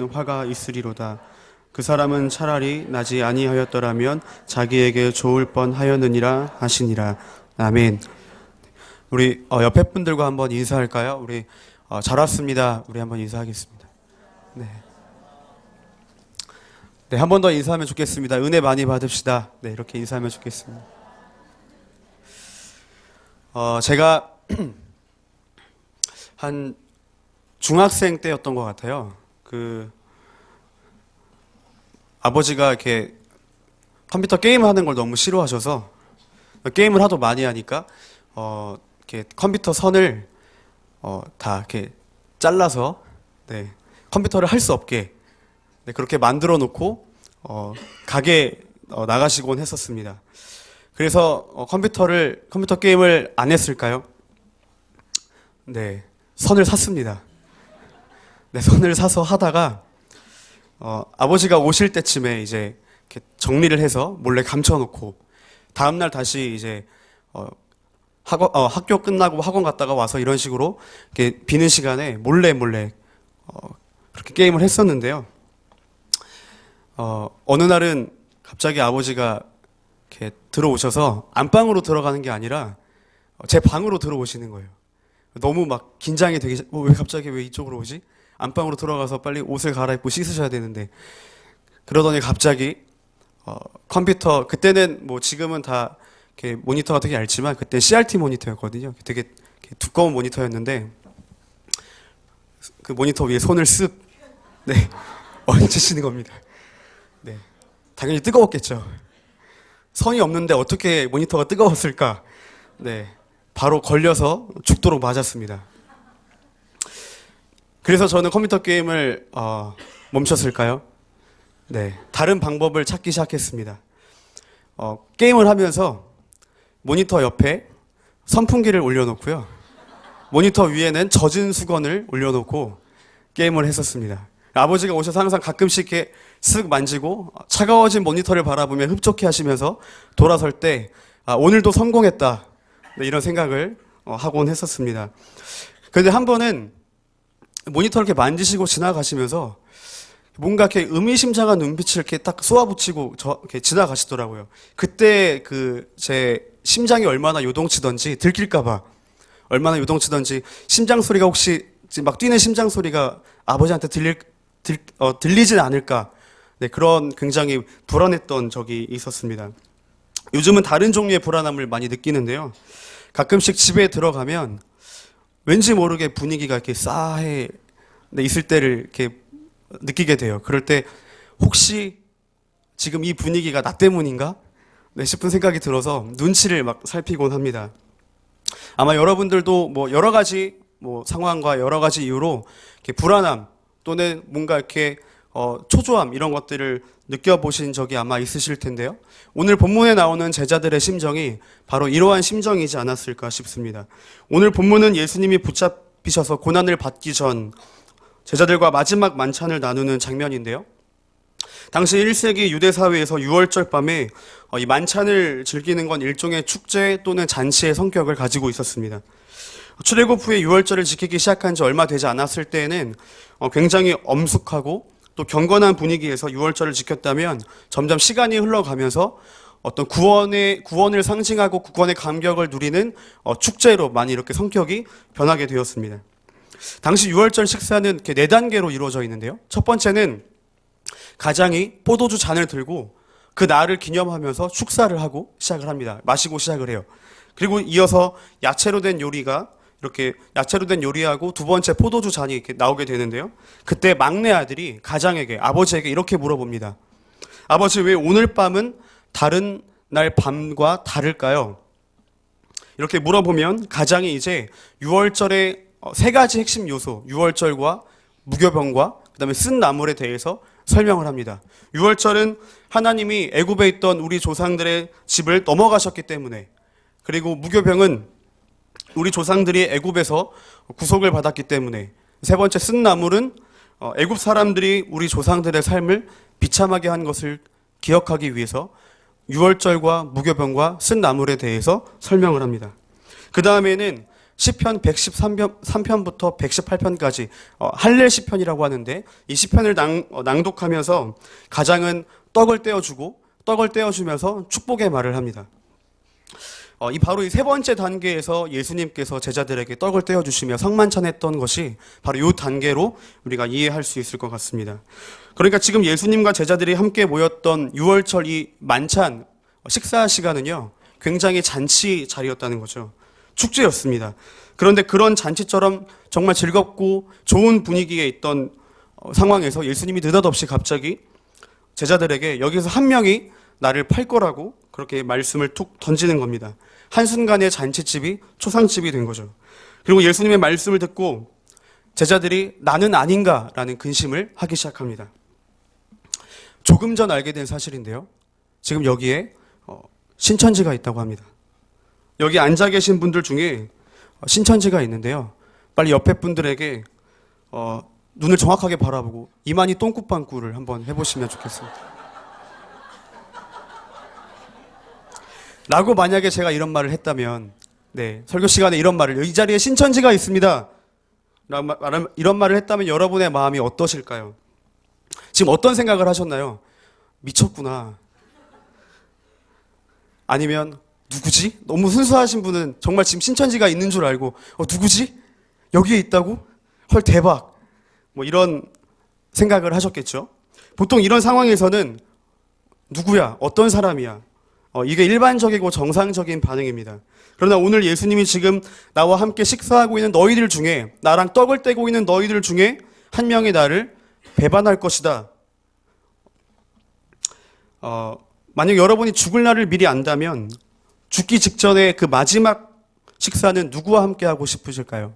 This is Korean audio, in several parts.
화가 있으리로다. 그 사람은 차라리 나지 아니하였더라면 자기에게 좋을 뻔하였느니라 하시니라. 아멘. 우리 옆에 분들과 한번 인사할까요? 우리 잘 왔습니다. 우리 한번 인사하겠습니다. 네. 네, 한 번 더 인사하면 좋겠습니다. 은혜 많이 받읍시다. 네, 이렇게 인사하면 좋겠습니다. 제가 한 중학생 때였던 것 같아요. 아버지가 이렇게 컴퓨터 게임을 하는 걸 너무 싫어하셔서 게임을 하도 많이 하니까 이렇게 컴퓨터 선을 다 이렇게 잘라서 네, 컴퓨터를 할 수 없게 네, 그렇게 만들어 놓고 가게 나가시곤 했었습니다. 그래서 컴퓨터 게임을 안 했을까요? 네, 선을 샀습니다. 네, 선을 사서 하다가 아버지가 오실 때쯤에 이제 이렇게 정리를 해서 몰래 감춰놓고 다음날 다시 이제 학교 끝나고 학원 갔다가 와서 이런 식으로 이렇게 비는 시간에 몰래 그렇게 게임을 했었는데요. 어느 날은 갑자기 아버지가 이렇게 들어오셔서 안방으로 들어가는 게 아니라 제 방으로 들어오시는 거예요. 너무 막 긴장이 되기 왜 갑자기 왜 이쪽으로 오지? 안방으로 들어가서 빨리 옷을 갈아입고 씻으셔야 되는데 그러더니 갑자기 컴퓨터 그때는 뭐 지금은 다 이렇게 모니터가 되게 얇지만 그때 CRT 모니터였거든요. 되게 두꺼운 모니터였는데 그 모니터 위에 손을 쓱 네, 얹으시는 겁니다. 네, 당연히 뜨거웠겠죠. 선이 없는데 어떻게 모니터가 뜨거웠을까? 네, 바로 걸려서 죽도록 맞았습니다. 그래서 저는 컴퓨터 게임을 멈췄을까요? 네, 다른 방법을 찾기 시작했습니다. 게임을 하면서 모니터 옆에 선풍기를 올려놓고요. 모니터 위에는 젖은 수건을 올려놓고 게임을 했었습니다. 아버지가 오셔서 항상 가끔씩 이렇게 쓱 만지고 차가워진 모니터를 바라보며 흡족해 하시면서 돌아설 때 오늘도 성공했다. 네, 이런 생각을 하곤 했었습니다. 그런데 한 번은 모니터를 이렇게 만지시고 지나가시면서 뭔가 이렇게 의미심장한 눈빛을 이렇게 딱 쏘아붙이고 이렇게 지나가시더라고요. 그때 제 심장이 얼마나 요동치던지 들킬까봐 얼마나 요동치던지 심장 소리가 혹시 막 뛰는 심장 소리가 아버지한테 들리진 않을까. 네, 그런 굉장히 불안했던 적이 있었습니다. 요즘은 다른 종류의 불안함을 많이 느끼는데요. 가끔씩 집에 들어가면 왠지 모르게 분위기가 이렇게 싸해 있을 때를 이렇게 느끼게 돼요. 그럴 때 혹시 지금 이 분위기가 나 때문인가? 네, 싶은 생각이 들어서 눈치를 막 살피곤 합니다. 아마 여러분들도 뭐 여러 가지 상황과 여러 가지 이유로 이렇게 불안함 또는 뭔가 이렇게 초조함 이런 것들을 느껴보신 적이 아마 있으실 텐데요. 오늘 본문에 나오는 제자들의 심정이 바로 이러한 심정이지 않았을까 싶습니다. 오늘 본문은 예수님이 붙잡히셔서 고난을 받기 전 제자들과 마지막 만찬을 나누는 장면인데요. 당시 1세기 유대 사회에서 유월절 밤에 이 만찬을 즐기는 건 일종의 축제 또는 잔치의 성격을 가지고 있었습니다. 출애굽 후에 유월절을 지키기 시작한 지 얼마 되지 않았을 때에는 굉장히 엄숙하고 또 경건한 분위기에서 유월절을 지켰다면 점점 시간이 흘러가면서 어떤 구원을 상징하고 구원의 감격을 누리는 축제로 많이 이렇게 성격이 변하게 되었습니다. 당시 유월절 식사는 이렇게 4단계로 이루어져 있는데요. 첫 번째는 가장이 포도주 잔을 들고 그 날을 기념하면서 축사를 하고 시작을 합니다. 마시고 시작을 해요. 그리고 이어서 야채로 된 요리하고 두 번째 포도주 잔이 이렇게 나오게 되는데요. 그때 막내 아들이 아버지에게 이렇게 물어봅니다. 아버지, 왜 오늘 밤은 다른 날 밤과 다를까요? 이렇게 물어보면 가장이 이제 유월절의 3가지 핵심 요소, 유월절과 무교병과 그다음에 쓴 나물에 대해서 설명을 합니다. 유월절은 하나님이 애굽에 있던 우리 조상들의 집을 넘어가셨기 때문에, 그리고 무교병은 우리 조상들이 애굽에서 구속을 받았기 때문에, 세 번째 쓴 나물은 애굽 사람들이 우리 조상들의 삶을 비참하게 한 것을 기억하기 위해서 유월절과 무교병과 쓴 나물에 대해서 설명을 합니다. 그 다음에는 시편 113편부터 118편까지 할렐 시편이라고 하는데 이 시편을 낭독하면서 가장은 떡을 떼어주면서 축복의 말을 합니다. 바로 이 세 번째 단계에서 예수님께서 제자들에게 떡을 떼어주시며 성만찬했던 것이 바로 이 단계로 우리가 이해할 수 있을 것 같습니다. 그러니까 지금 예수님과 제자들이 함께 모였던 6월절 이 만찬 식사 시간은요, 굉장히 잔치 자리였다는 거죠. 축제였습니다. 그런데 그런 잔치처럼 정말 즐겁고 좋은 분위기에 있던 상황에서 예수님이 느닷없이 갑자기 제자들에게 여기서 한 명이 나를 팔 거라고 그렇게 말씀을 툭 던지는 겁니다. 한순간에 잔치집이 초상집이 된 거죠. 그리고 예수님의 말씀을 듣고 제자들이 나는 아닌가라는 근심을 하기 시작합니다. 조금 전 알게 된 사실인데요. 지금 여기에 신천지가 있다고 합니다. 여기 앉아 계신 분들 중에 신천지가 있는데요. 빨리 옆에 분들에게 눈을 정확하게 바라보고 이만희 똥꾸빵꾸를 한번 해보시면 좋겠습니다. 라고 만약에 제가 이런 말을 했다면, 설교 시간에 이런 말을, 이 자리에 신천지가 있습니다. 이런 말을 했다면 여러분의 마음이 어떠실까요? 지금 어떤 생각을 하셨나요? 미쳤구나. 아니면 누구지? 너무 순수하신 분은 정말 지금 신천지가 있는 줄 알고 누구지? 여기에 있다고? 헐 대박. 뭐 이런 생각을 하셨겠죠. 보통 이런 상황에서는 누구야? 어떤 사람이야? 이게 일반적이고 정상적인 반응입니다. 그러나 오늘 예수님이 지금 나와 함께 식사하고 있는 너희들 중에, 나랑 떡을 떼고 있는 너희들 중에 한 명이 나를 배반할 것이다. 만약 여러분이 죽을 날을 미리 안다면 죽기 직전에 그 마지막 식사는 누구와 함께 하고 싶으실까요?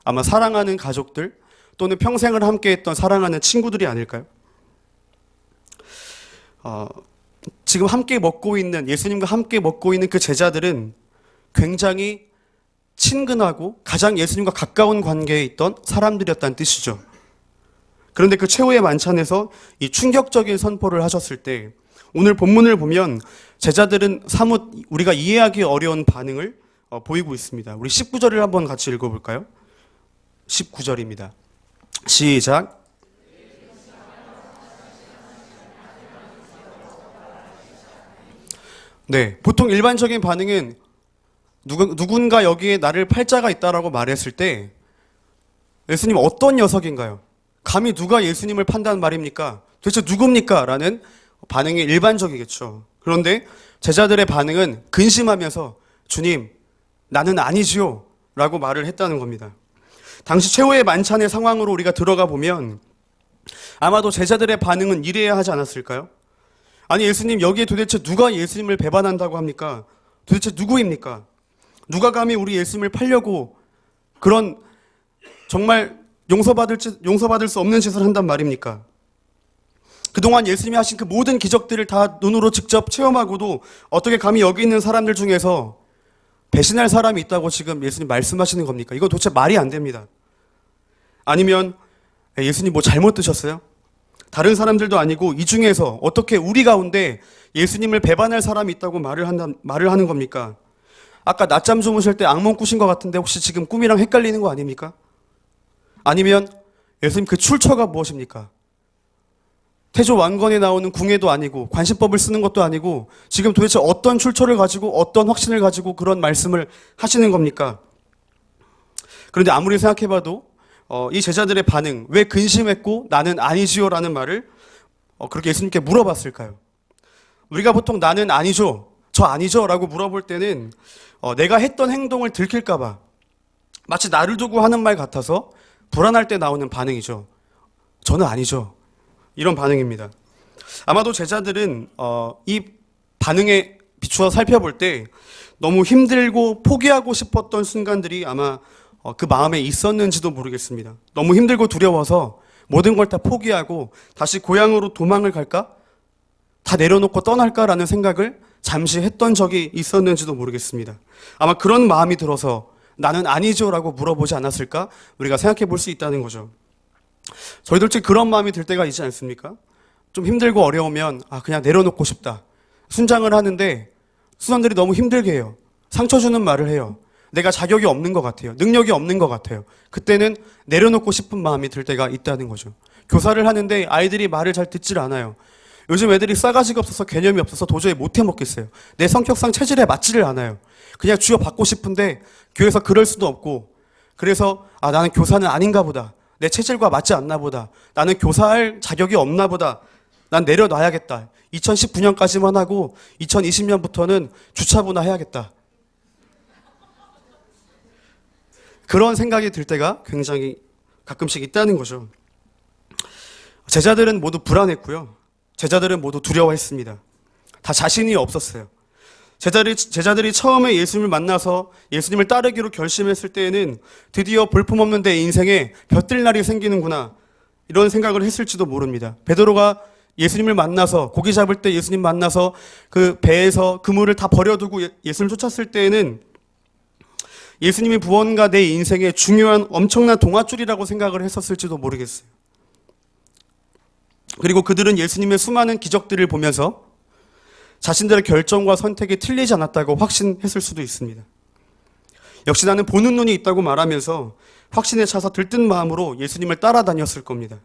아마 사랑하는 가족들 또는 평생을 함께 했던 사랑하는 친구들이 아닐까요? 지금 함께 먹고 있는, 예수님과 함께 먹고 있는 그 제자들은 굉장히 친근하고 가장 예수님과 가까운 관계에 있던 사람들이었다는 뜻이죠. 그런데 그 최후의 만찬에서 이 충격적인 선포를 하셨을 때 오늘 본문을 보면 제자들은 사뭇 우리가 이해하기 어려운 반응을 보이고 있습니다. 우리 19절을 한번 같이 읽어볼까요? 19절입니다. 시작. 보통 일반적인 반응은 누군가 여기에 나를 팔 자가 있다라고 말했을 때 예수님 어떤 녀석인가요? 감히 누가 예수님을 판단 말입니까? 도대체 누굽니까? 라는 반응이 일반적이겠죠. 그런데 제자들의 반응은 근심하면서 주님, 나는 아니지요 라고 말을 했다는 겁니다. 당시 최후의 만찬의 상황으로 우리가 들어가 보면 아마도 제자들의 반응은 이래야 하지 않았을까요? 아니 예수님, 여기에 도대체 누가 예수님을 배반한다고 합니까? 도대체 누구입니까? 누가 감히 우리 예수님을 팔려고 그런 정말 용서받을 수 없는 짓을 한단 말입니까? 그동안 예수님이 하신 그 모든 기적들을 다 눈으로 직접 체험하고도 어떻게 감히 여기 있는 사람들 중에서 배신할 사람이 있다고 지금 예수님 말씀하시는 겁니까? 이거 도대체 말이 안 됩니다. 아니면 예수님 뭐 잘못 드셨어요? 다른 사람들도 아니고 이 중에서 어떻게 우리 가운데 예수님을 배반할 사람이 있다고 말을 하는 겁니까? 아까 낮잠 주무실 때 악몽 꾸신 것 같은데 혹시 지금 꿈이랑 헷갈리는 거 아닙니까? 아니면 예수님 그 출처가 무엇입니까? 태조 왕건에 나오는 궁예도 아니고 관심법을 쓰는 것도 아니고 지금 도대체 어떤 출처를 가지고 어떤 확신을 가지고 그런 말씀을 하시는 겁니까? 그런데 아무리 생각해봐도 이 제자들의 반응, 왜 근심했고 나는 아니지요 라는 말을 그렇게 예수님께 물어봤을까요? 우리가 보통 나는 아니죠, 저 아니죠 라고 물어볼 때는 내가 했던 행동을 들킬까봐 마치 나를 두고 하는 말 같아서 불안할 때 나오는 반응이죠. 저는 아니죠. 이런 반응입니다. 아마도 제자들은 이 반응에 비추어 살펴볼 때 너무 힘들고 포기하고 싶었던 순간들이 아마 그 마음에 있었는지도 모르겠습니다. 너무 힘들고 두려워서 모든 걸 다 포기하고 다시 고향으로 도망을 갈까? 다 내려놓고 떠날까라는 생각을 잠시 했던 적이 있었는지도 모르겠습니다. 아마 그런 마음이 들어서 나는 아니죠 라고 물어보지 않았을까? 우리가 생각해 볼 수 있다는 거죠. 저희들 즉 그런 마음이 들 때가 있지 않습니까? 좀 힘들고 어려우면 그냥 내려놓고 싶다. 순장을 하는데 수장들이 너무 힘들게 해요. 상처 주는 말을 해요. 내가 자격이 없는 것 같아요. 능력이 없는 것 같아요. 그때는 내려놓고 싶은 마음이 들 때가 있다는 거죠. 교사를 하는데 아이들이 말을 잘 듣질 않아요. 요즘 애들이 싸가지가 없어서 개념이 없어서 도저히 못 해먹겠어요. 내 성격상 체질에 맞지를 않아요. 그냥 쥐어 받고 싶은데 교회에서 그럴 수도 없고, 그래서 나는 교사는 아닌가 보다. 내 체질과 맞지 않나 보다. 나는 교사할 자격이 없나 보다. 난 내려놔야겠다. 2019년까지만 하고 2020년부터는 주차부나 해야겠다. 그런 생각이 들 때가 굉장히 가끔씩 있다는 거죠. 제자들은 모두 불안했고요. 제자들은 모두 두려워했습니다. 다 자신이 없었어요. 제자들이 처음에 예수님을 만나서 예수님을 따르기로 결심했을 때에는 드디어 볼품없는 내 인생에 볕들 날이 생기는구나, 이런 생각을 했을지도 모릅니다. 베드로가 예수님을 만나서, 고기 잡을 때 예수님 만나서 그 배에서 그물을 다 버려두고 예수님을 쫓았을 때에는 예수님이 무언가 내 인생에 중요한 엄청난 동아줄이라고 생각을 했었을지도 모르겠어요. 그리고 그들은 예수님의 수많은 기적들을 보면서 자신들의 결정과 선택이 틀리지 않았다고 확신했을 수도 있습니다. 역시 나는 보는 눈이 있다고 말하면서 확신에 차서 들뜬 마음으로 예수님을 따라다녔을 겁니다.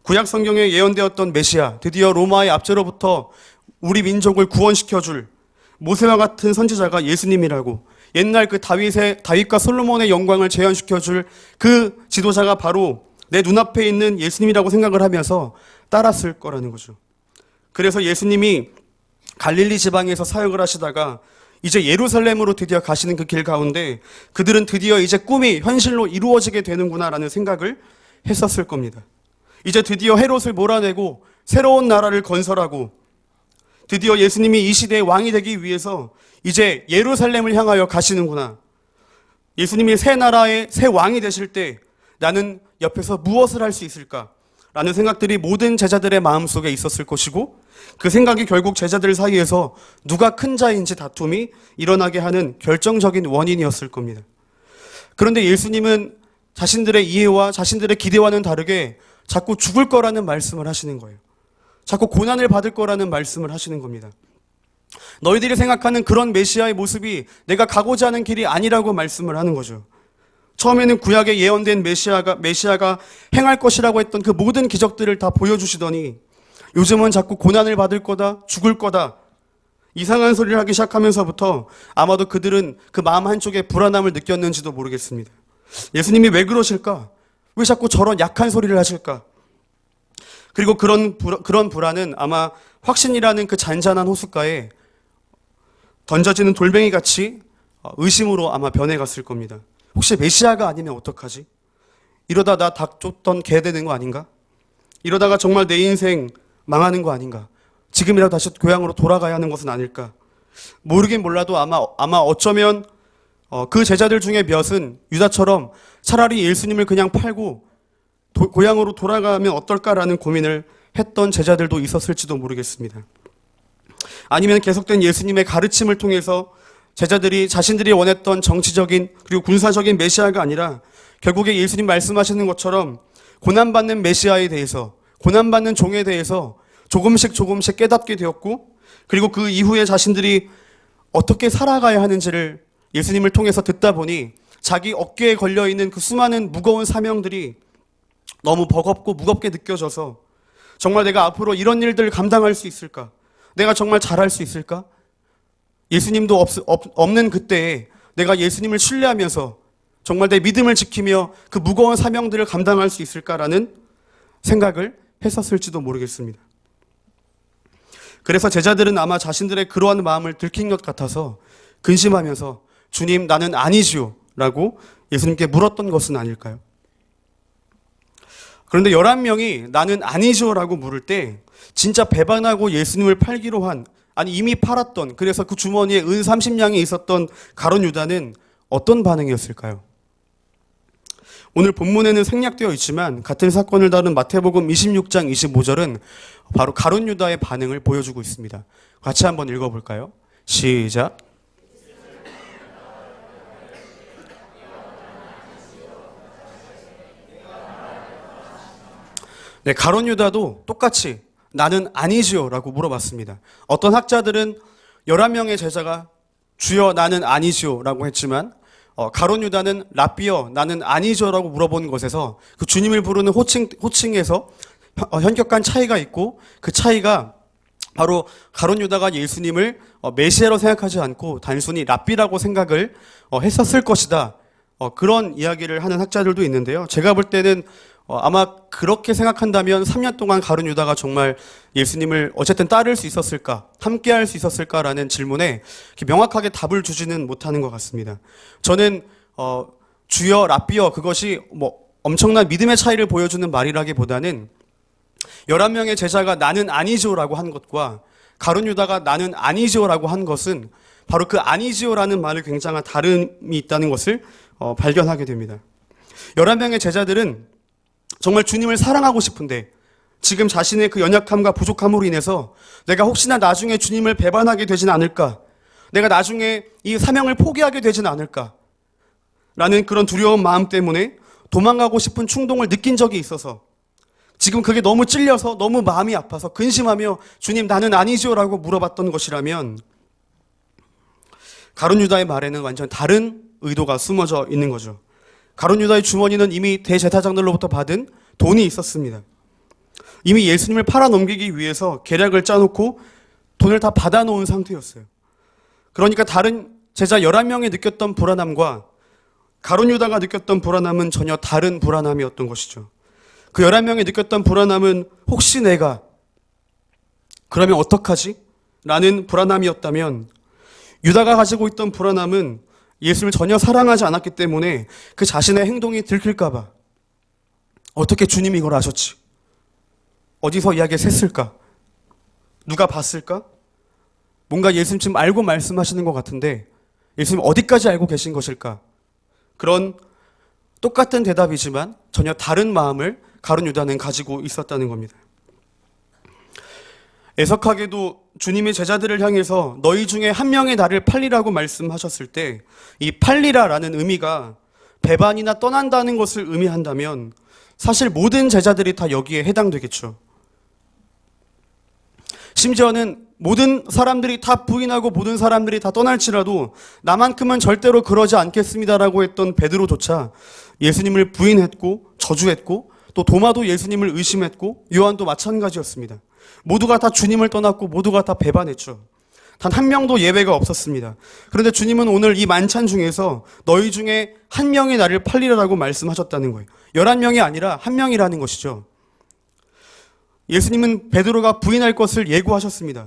구약 성경에 예언되었던 메시아, 드디어 로마의 압제로부터 우리 민족을 구원시켜줄 모세와 같은 선지자가 예수님이라고, 옛날 그 다윗과 솔로몬의 영광을 재현시켜줄 그 지도자가 바로 내 눈앞에 있는 예수님이라고 생각을 하면서 따랐을 거라는 거죠. 그래서 예수님이 갈릴리 지방에서 사역을 하시다가 이제 예루살렘으로 드디어 가시는 그 길 가운데 그들은 드디어 이제 꿈이 현실로 이루어지게 되는구나라는 생각을 했었을 겁니다. 이제 드디어 헤롯을 몰아내고 새로운 나라를 건설하고 드디어 예수님이 이 시대의 왕이 되기 위해서 이제 예루살렘을 향하여 가시는구나. 예수님이 새 나라의 새 왕이 되실 때 나는 옆에서 무엇을 할 수 있을까? 라는 생각들이 모든 제자들의 마음속에 있었을 것이고, 그 생각이 결국 제자들 사이에서 누가 큰 자인지 다툼이 일어나게 하는 결정적인 원인이었을 겁니다. 그런데 예수님은 자신들의 이해와 자신들의 기대와는 다르게 자꾸 죽을 거라는 말씀을 하시는 거예요. 자꾸 고난을 받을 거라는 말씀을 하시는 겁니다. 너희들이 생각하는 그런 메시아의 모습이 내가 가고자 하는 길이 아니라고 말씀을 하는 거죠. 처음에는 구약에 예언된 메시아가 행할 것이라고 했던 그 모든 기적들을 다 보여주시더니 요즘은 자꾸 고난을 받을 거다, 죽을 거다, 이상한 소리를 하기 시작하면서부터 아마도 그들은 그 마음 한쪽에 불안함을 느꼈는지도 모르겠습니다. 예수님이 왜 그러실까? 왜 자꾸 저런 약한 소리를 하실까? 그리고 그런 불안은 아마 확신이라는 그 잔잔한 호숫가에 던져지는 돌멩이같이 의심으로 아마 변해갔을 겁니다. 혹시 메시아가 아니면 어떡하지? 이러다 나 닭 쫓던 개 되는 거 아닌가? 이러다가 정말 내 인생 망하는 거 아닌가? 지금이라도 다시 고향으로 돌아가야 하는 것은 아닐까? 모르긴 몰라도 아마 어쩌면 그 제자들 중에 몇은 유다처럼 차라리 예수님을 그냥 팔고 고향으로 돌아가면 어떨까라는 고민을 했던 제자들도 있었을지도 모르겠습니다. 아니면 계속된 예수님의 가르침을 통해서 제자들이 자신들이 원했던 정치적인 그리고 군사적인 메시아가 아니라 결국에 예수님 말씀하시는 것처럼 고난받는 메시아에 대해서, 고난받는 종에 대해서 조금씩 깨닫게 되었고, 그리고 그 이후에 자신들이 어떻게 살아가야 하는지를 예수님을 통해서 듣다 보니 자기 어깨에 걸려있는 그 수많은 무거운 사명들이 너무 버겁고 무겁게 느껴져서 정말 내가 앞으로 이런 일들을 감당할 수 있을까? 내가 정말 잘할 수 있을까? 예수님도 없는 그때에 내가 예수님을 신뢰하면서 정말 내 믿음을 지키며 그 무거운 사명들을 감당할 수 있을까라는 생각을 했었을지도 모르겠습니다. 그래서 제자들은 아마 자신들의 그러한 마음을 들킨 것 같아서 근심하면서 주님, 나는 아니지요 라고 예수님께 물었던 것은 아닐까요? 그런데 11명이 나는 아니지요 라고 물을 때 진짜 배반하고 예수님을 팔기로 한, 아니 이미 팔았던, 그래서 그 주머니에 은 30냥이 있었던 가룟 유다는 어떤 반응이었을까요? 오늘 본문에는 생략되어 있지만 같은 사건을 다룬 마태복음 26장 25절은 바로 가룟 유다의 반응을 보여주고 있습니다. 같이 한번 읽어볼까요? 시작. 네, 가룟 유다도 똑같이 나는 아니지요 라고 물어봤습니다. 어떤 학자들은 11명의 제자가 주여 나는 아니지요 라고 했지만, 가룟 유다는 라삐어 나는 아니죠라고 물어본 것에서 그 주님을 부르는 호칭에서 현격한 차이가 있고 그 차이가 바로 가룟 유다가 예수님을 메시아로 생각하지 않고 단순히 랍비라고 생각을 했었을 것이다. 그런 이야기를 하는 학자들도 있는데요. 제가 볼 때는 아마 그렇게 생각한다면 3년 동안 가룟 유다가 정말 예수님을 어쨌든 따를 수 있었을까, 함께할 수 있었을까라는 질문에 명확하게 답을 주지는 못하는 것 같습니다. 저는 주여 랍비여 그것이 뭐 엄청난 믿음의 차이를 보여주는 말이라기보다는 11명의 제자가 나는 아니지요라고 한 것과 가룟 유다가 나는 아니지요라고 한 것은 바로 그 아니지요라는 말에 굉장한 다름이 있다는 것을 발견하게 됩니다. 11명의 제자들은 정말 주님을 사랑하고 싶은데 지금 자신의 그 연약함과 부족함으로 인해서 내가 혹시나 나중에 주님을 배반하게 되진 않을까, 내가 나중에 이 사명을 포기하게 되진 않을까 라는 그런 두려운 마음 때문에 도망가고 싶은 충동을 느낀 적이 있어서 지금 그게 너무 찔려서 너무 마음이 아파서 근심하며 주님 나는 아니지요라고 물어봤던 것이라면 가룟 유다의 말에는 완전 다른 의도가 숨어져 있는 거죠. 가룟 유다의 주머니는 이미 대제사장들로부터 받은 돈이 있었습니다. 이미 예수님을 팔아넘기기 위해서 계략을 짜놓고 돈을 다 받아놓은 상태였어요. 그러니까 다른 제자 11명이 느꼈던 불안함과 가룟 유다가 느꼈던 불안함은 전혀 다른 불안함이었던 것이죠. 그 11명이 느꼈던 불안함은 혹시 내가 그러면 어떡하지? 라는 불안함이었다면 유다가 가지고 있던 불안함은 예수를 전혀 사랑하지 않았기 때문에 그 자신의 행동이 들킬까봐 어떻게 주님이 이걸 아셨지? 어디서 이야기했을까? 누가 봤을까? 뭔가 예수님 지금 알고 말씀하시는 것 같은데 예수님 어디까지 알고 계신 것일까? 그런 똑같은 대답이지만 전혀 다른 마음을 가룟 유다는 가지고 있었다는 겁니다. 애석하게도 주님의 제자들을 향해서 너희 중에 한 명이 나를 팔리라고 말씀하셨을 때 이 팔리라라는 의미가 배반이나 떠난다는 것을 의미한다면 사실 모든 제자들이 다 여기에 해당되겠죠. 심지어는 모든 사람들이 다 부인하고 모든 사람들이 다 떠날지라도 나만큼은 절대로 그러지 않겠습니다라고 했던 베드로조차 예수님을 부인했고 저주했고 또 도마도 예수님을 의심했고 요한도 마찬가지였습니다. 모두가 다 주님을 떠났고 모두가 다 배반했죠. 단 한 명도 예외가 없었습니다. 그런데 주님은 오늘 이 만찬 중에서 너희 중에 한 명이 나를 팔리라고 말씀하셨다는 거예요. 11명이 아니라 한 명이라는 것이죠. 예수님은 베드로가 부인할 것을 예고하셨습니다.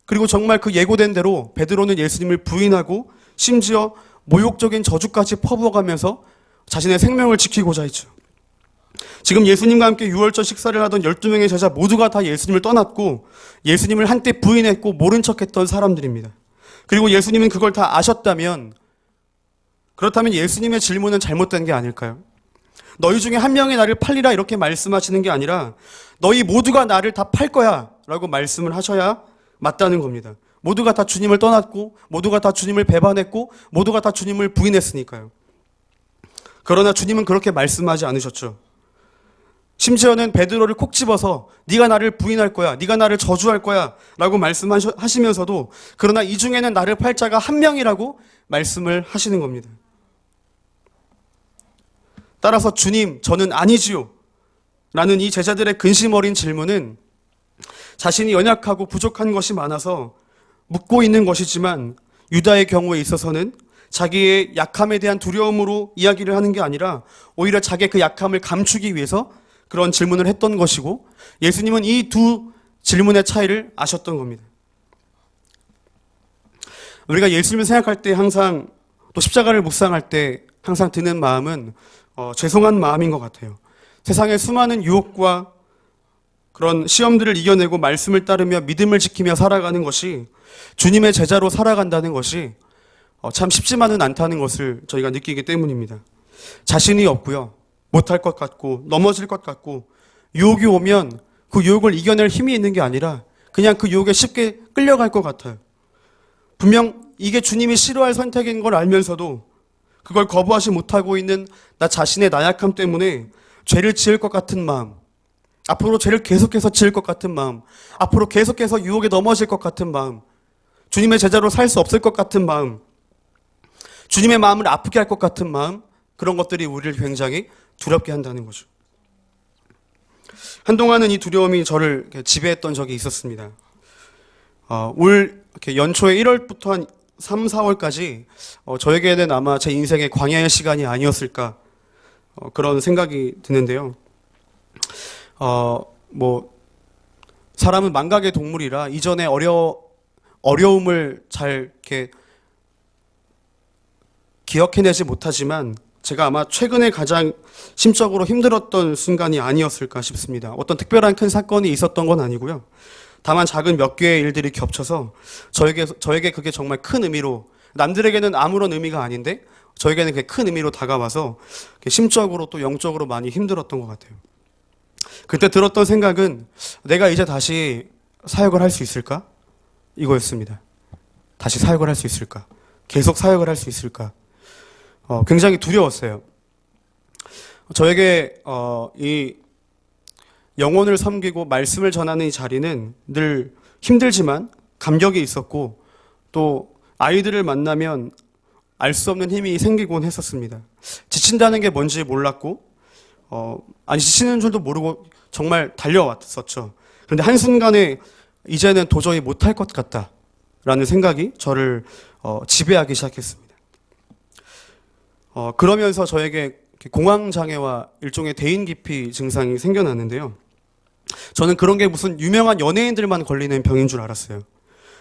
그리고 정말 그 예고된 대로 베드로는 예수님을 부인하고 심지어 모욕적인 저주까지 퍼부어가면서 자신의 생명을 지키고자 했죠. 지금 예수님과 함께 유월절 식사를 하던 12명의 제자 모두가 다 예수님을 떠났고 예수님을 한때 부인했고 모른 척했던 사람들입니다. 그리고 예수님은 그걸 다 아셨다면 그렇다면 예수님의 질문은 잘못된 게 아닐까요? 너희 중에 한 명이 나를 팔리라 이렇게 말씀하시는 게 아니라 너희 모두가 나를 다 팔 거야 라고 말씀을 하셔야 맞다는 겁니다. 모두가 다 주님을 떠났고 모두가 다 주님을 배반했고 모두가 다 주님을 부인했으니까요. 그러나 주님은 그렇게 말씀하지 않으셨죠. 심지어는 베드로를 콕 집어서 네가 나를 부인할 거야, 네가 나를 저주할 거야 라고 말씀하시면서도 그러나 이 중에는 나를 팔 자가 한 명이라고 말씀을 하시는 겁니다. 따라서 주님 저는 아니지요 라는 이 제자들의 근심 어린 질문은 자신이 연약하고 부족한 것이 많아서 묻고 있는 것이지만 유다의 경우에 있어서는 자기의 약함에 대한 두려움으로 이야기를 하는 게 아니라 오히려 자기의 그 약함을 감추기 위해서 그런 질문을 했던 것이고 예수님은 이 두 질문의 차이를 아셨던 겁니다. 우리가 예수님을 생각할 때 항상 또 십자가를 묵상할 때 항상 드는 마음은 죄송한 마음인 것 같아요. 세상의 수많은 유혹과 그런 시험들을 이겨내고 말씀을 따르며 믿음을 지키며 살아가는 것이 주님의 제자로 살아간다는 것이 참 쉽지만은 않다는 것을 저희가 느끼기 때문입니다. 자신이 없고요. 못할 것 같고 넘어질 것 같고 유혹이 오면 그 유혹을 이겨낼 힘이 있는 게 아니라 그냥 그 유혹에 쉽게 끌려갈 것 같아요. 분명 이게 주님이 싫어할 선택인 걸 알면서도 그걸 거부하지 못하고 있는 나 자신의 나약함 때문에 죄를 지을 것 같은 마음, 앞으로 죄를 계속해서 지을 것 같은 마음, 앞으로 계속해서 유혹에 넘어질 것 같은 마음, 주님의 제자로 살 수 없을 것 같은 마음, 주님의 마음을 아프게 할 것 같은 마음, 그런 것들이 우리를 굉장히 두렵게 한다는 거죠. 한동안은 이 두려움이 저를 지배했던 적이 있었습니다. 올 연초에 1월부터 한 3, 4월까지 저에게는 아마 제 인생의 광야의 시간이 아니었을까 그런 생각이 드는데요. 사람은 망각의 동물이라 이전에 어려움을 잘 이렇게 기억해내지 못하지만 제가 아마 최근에 가장 심적으로 힘들었던 순간이 아니었을까 싶습니다. 어떤 특별한 큰 사건이 있었던 건 아니고요. 다만 작은 몇 개의 일들이 겹쳐서 저에게 그게 정말 큰 의미로, 남들에게는 아무런 의미가 아닌데 저에게는 그게 큰 의미로 다가와서 심적으로 또 영적으로 많이 힘들었던 것 같아요. 그때 들었던 생각은 내가 이제 다시 사역을 할 수 있을까? 이거였습니다. 다시 사역을 할 수 있을까? 계속 사역을 할 수 있을까? 굉장히 두려웠어요. 저에게 이 영혼을 섬기고 말씀을 전하는 이 자리는 늘 힘들지만 감격이 있었고 또 아이들을 만나면 알 수 없는 힘이 생기곤 했었습니다. 지친다는 게 뭔지 몰랐고 지치는 줄도 모르고 정말 달려왔었죠. 그런데 한순간에 이제는 도저히 못할 것 같다라는 생각이 저를 지배하기 시작했습니다. 그러면서 저에게 공황장애와 일종의 대인기피 증상이 생겨났는데요. 저는 그런 게 무슨 유명한 연예인들만 걸리는 병인 줄 알았어요.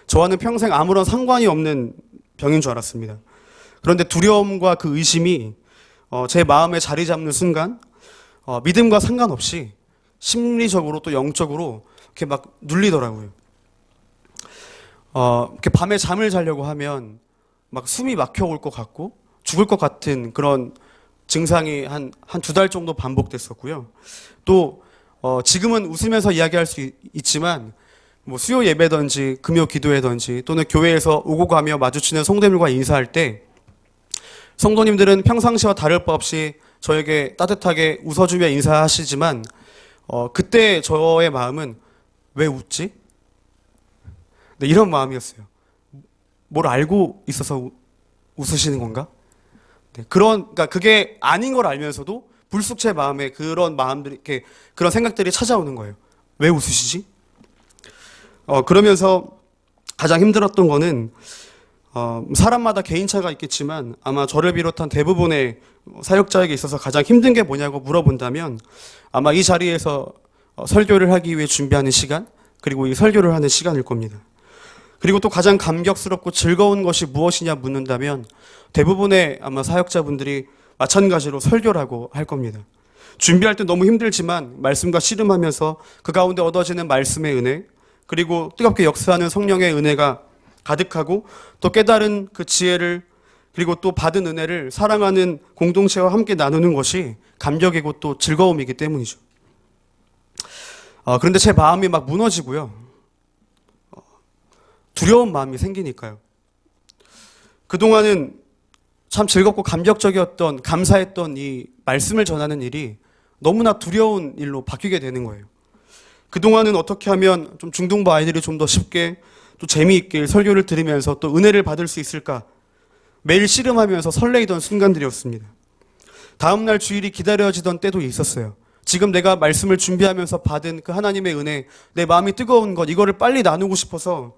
저와는 평생 아무런 상관이 없는 병인 줄 알았습니다. 그런데 두려움과 그 의심이 제 마음에 자리 잡는 순간 믿음과 상관없이 심리적으로 또 영적으로 이렇게 막 눌리더라고요. 이렇게 밤에 잠을 자려고 하면 막 숨이 막혀올 것 같고 죽을 것 같은 그런 증상이 한 2달 정도 반복됐었고요. 또 지금은 웃으면서 이야기할 수 있지만 뭐 수요 예배든지 금요 기도회든지 또는 교회에서 오고 가며 마주치는 성도님들과 인사할 때 성도님들은 평상시와 다를 바 없이 저에게 따뜻하게 웃어주며 인사하시지만 그때 저의 마음은 왜 웃지? 네, 이런 마음이었어요. 뭘 알고 있어서 웃으시는 건가? 네, 그러니까 그게 아닌 걸 알면서도 불쑥 제 마음에 그런 마음들이, 이렇게 그런 생각들이 찾아오는 거예요. 왜 웃으시지? 그러면서 가장 힘들었던 거는 사람마다 개인차가 있겠지만 아마 저를 비롯한 대부분의 사역자에게 있어서 가장 힘든 게 뭐냐고 물어본다면 아마 이 자리에서 설교를 하기 위해 준비하는 시간, 그리고 이 설교를 하는 시간일 겁니다. 그리고 또 가장 감격스럽고 즐거운 것이 무엇이냐 묻는다면 대부분의 아마 사역자분들이 마찬가지로 설교라고 할 겁니다. 준비할 때 너무 힘들지만 말씀과 씨름하면서 그 가운데 얻어지는 말씀의 은혜, 그리고 뜨겁게 역사하는 성령의 은혜가 가득하고 또 깨달은 그 지혜를, 그리고 또 받은 은혜를 사랑하는 공동체와 함께 나누는 것이 감격이고 또 즐거움이기 때문이죠. 그런데 제 마음이 막 무너지고요. 두려운 마음이 생기니까요. 그동안은 참 즐겁고 감격적이었던, 감사했던 이 말씀을 전하는 일이 너무나 두려운 일로 바뀌게 되는 거예요. 그동안은 어떻게 하면 좀 중등부 아이들이 좀 더 쉽게 또 재미있게 설교를 들으면서 또 은혜를 받을 수 있을까? 매일 씨름하면서 설레이던 순간들이었습니다. 다음날 주일이 기다려지던 때도 있었어요. 지금 내가 말씀을 준비하면서 받은 그 하나님의 은혜, 내 마음이 뜨거운 것, 이거를 빨리 나누고 싶어서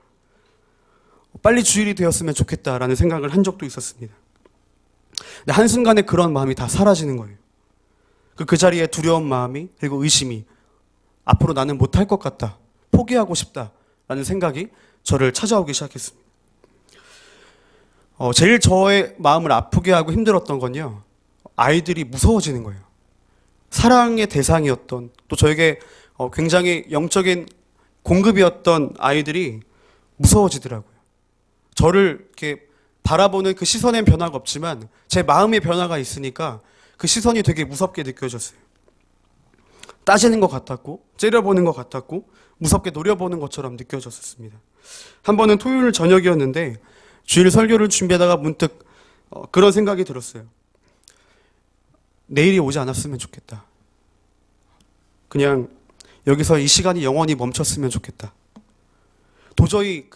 빨리 주일이 되었으면 좋겠다라는 생각을 한 적도 있었습니다. 근데 한순간에 그런 마음이 다 사라지는 거예요. 그 자리에 두려운 마음이, 그리고 의심이, 앞으로 나는 못할 것 같다, 포기하고 싶다라는 생각이 저를 찾아오기 시작했습니다. 제일 저의 마음을 아프게 하고 힘들었던 건요, 아이들이 무서워지는 거예요. 사랑의 대상이었던, 또 저에게 굉장히 영적인 공급이었던 아이들이 무서워지더라고요. 저를 이렇게 바라보는 그 시선엔 변화가 없지만 제 마음의 변화가 있으니까 그 시선이 되게 무섭게 느껴졌어요. 따지는 것 같았고, 째려보는 것 같았고, 무섭게 노려보는 것처럼 느껴졌었습니다. 한 번은 토요일 저녁이었는데 주일 설교를 준비하다가 문득 그런 생각이 들었어요. 내일이 오지 않았으면 좋겠다. 그냥 여기서 이 시간이 영원히 멈췄으면 좋겠다. 도저히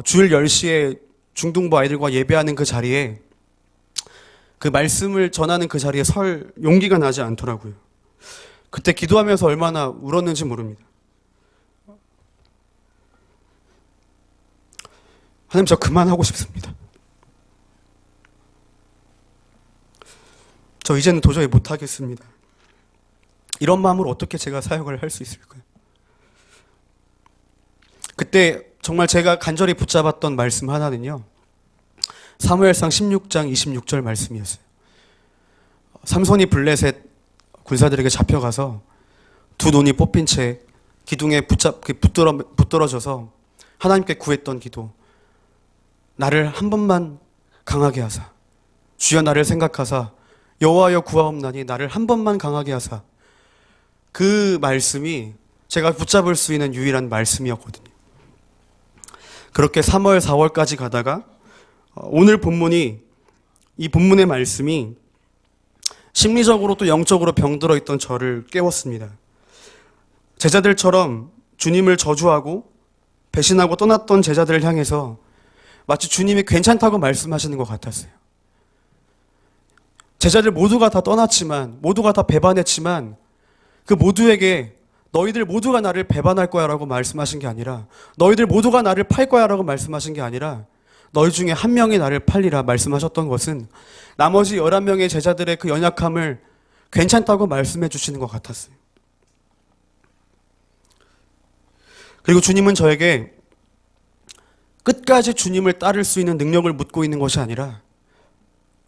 주일 10시에 중등부 아이들과 예배하는 그 자리에 그 말씀을 전하는 그 자리에 설 용기가 나지 않더라고요. 그때 기도하면서 얼마나 울었는지 모릅니다. 하나님, 저 그만하고 싶습니다. 저 이제는 도저히 못하겠습니다. 이런 마음으로 어떻게 제가 사역을 할 수 있을까요? 그때 정말 제가 간절히 붙잡았던 말씀 하나는요, 사무엘상 16장 26절 말씀이었어요. 삼손이 블레셋 군사들에게 잡혀가서 두 눈이 뽑힌 채 기둥에 붙들어져서 하나님께 구했던 기도. 나를 한 번만 강하게 하사, 주여 나를 생각하사 여호와여 구하옵나니 나를 한 번만 강하게 하사. 그 말씀이 제가 붙잡을 수 있는 유일한 말씀이었거든요. 그렇게 3월, 4월까지 가다가 오늘 본문이, 이 본문의 말씀이 심리적으로 또 영적으로 병들어 있던 저를 깨웠습니다. 제자들처럼 주님을 저주하고 배신하고 떠났던 제자들을 향해서 마치 주님이 괜찮다고 말씀하시는 것 같았어요. 제자들 모두가 다 떠났지만, 모두가 다 배반했지만 그 모두에게 너희들 모두가 나를 배반할 거야 라고 말씀하신 게 아니라, 너희들 모두가 나를 팔 거야 라고 말씀하신 게 아니라, 너희 중에 한 명이 나를 팔리라 말씀하셨던 것은 나머지 11명의 제자들의 그 연약함을 괜찮다고 말씀해 주시는 것 같았어요. 그리고 주님은 저에게 끝까지 주님을 따를 수 있는 능력을 묻고 있는 것이 아니라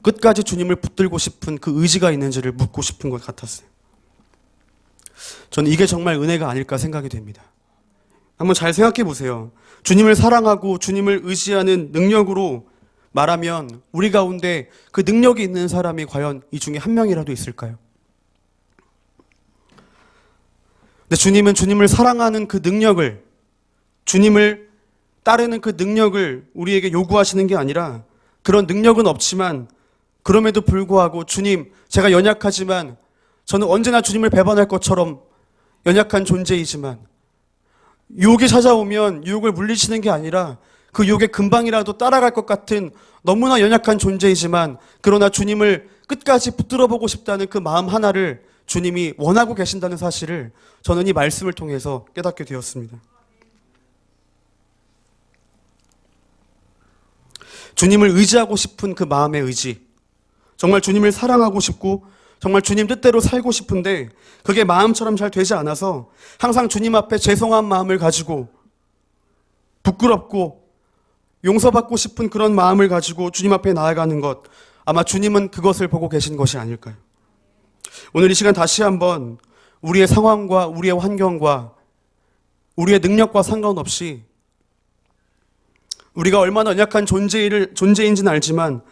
끝까지 주님을 붙들고 싶은 그 의지가 있는지를 묻고 싶은 것 같았어요. 저는 이게 정말 은혜가 아닐까 생각이 됩니다. 한번 잘 생각해 보세요. 주님을 사랑하고 주님을 의지하는 능력으로 말하면 우리 가운데 그 능력이 있는 사람이 과연 이 중에 한 명이라도 있을까요? 근데 주님은 주님을 사랑하는 그 능력을, 주님을 따르는 그 능력을 우리에게 요구하시는 게 아니라, 그런 능력은 없지만 그럼에도 불구하고 주님, 제가 연약하지만 저는 언제나 주님을 배반할 것처럼 연약한 존재이지만 유혹이 찾아오면 유혹을 물리치는 게 아니라 그 유혹에 금방이라도 따라갈 것 같은 너무나 연약한 존재이지만 그러나 주님을 끝까지 붙들어 보고 싶다는 그 마음 하나를 주님이 원하고 계신다는 사실을 저는 이 말씀을 통해서 깨닫게 되었습니다. 주님을 의지하고 싶은 그 마음의 의지, 정말 주님을 사랑하고 싶고 정말 주님 뜻대로 살고 싶은데 그게 마음처럼 잘 되지 않아서 항상 주님 앞에 죄송한 마음을 가지고 부끄럽고 용서받고 싶은 그런 마음을 가지고 주님 앞에 나아가는 것, 아마 주님은 그것을 보고 계신 것이 아닐까요? 오늘 이 시간 다시 한번 우리의 상황과 우리의 환경과 우리의 능력과 상관없이 우리가 얼마나 연약한 존재인지는 알지만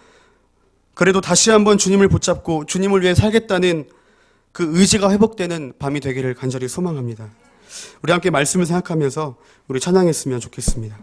그래도 다시 한번 주님을 붙잡고 주님을 위해 살겠다는 그 의지가 회복되는 밤이 되기를 간절히 소망합니다. 우리 함께 말씀을 생각하면서 우리 찬양했으면 좋겠습니다.